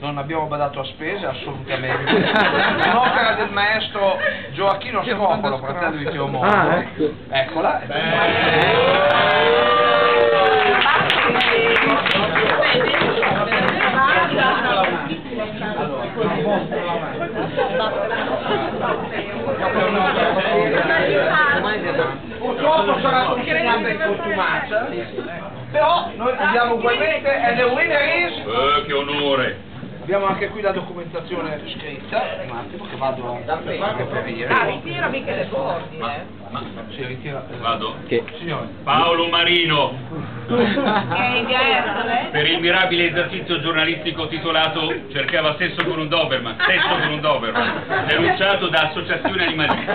non abbiamo badato a spese assolutamente. Un'opera del maestro Gioacchino Scopolo, fratello di Teomondo. Eccola. Purtroppo sarà consegnata in contumacia, però noi andiamo ugualmente, and the winner is... che onore! Abbiamo anche qui la documentazione scritta, un attimo che vado a reperire. Ritira mica le bordi, Si ritira. Vado. Signore. Paolo Marino, Che per il mirabile esercizio giornalistico titolato Cercava sesso con un Doberman, denunciato da associazione animalista.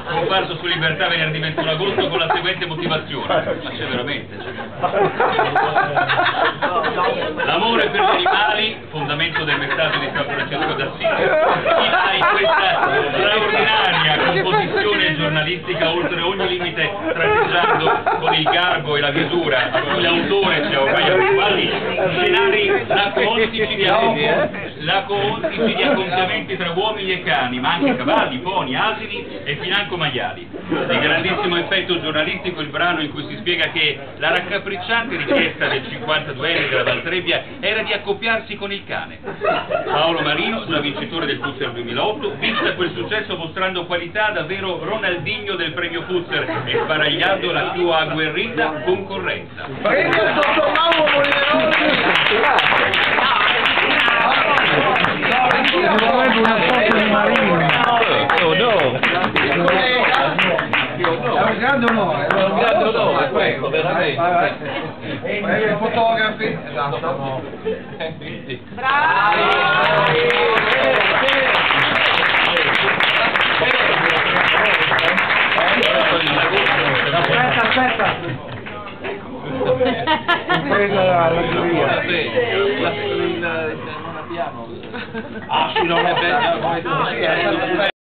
Comparso su Libertà venerdì 21 agosto con la seguente motivazione. Ma c'è veramente? L'amore per gli animali, fondamento del messaggio di San Francesco d'Assisi, in questa straordinaria composizione giornalistica oltre ogni limite, tratteggiando con il garbo e la misura a cui l'autore ci ha ormai abituati scenari lacoontici di accoppiamenti tra uomini e cani, ma anche cavalli, poni, asini e financo maiali. Di grandissimo effetto giornalistico il brano in cui si spiega che la raccapricciante richiesta del 52enne della Valtrebbia era di accoppiarsi con il cane. Paolo Marino, già vincitore del Puzzer 2008, vista quel successo mostrando qualità davvero Ronaldinho del premio Puzzer e sbaragliando la più agguerrita concorrenza. Un grande onore, prego, veramente. I fotografi, esatto. Bravo! Aspetta. Presa la giuria. Ah, sì, non è bello.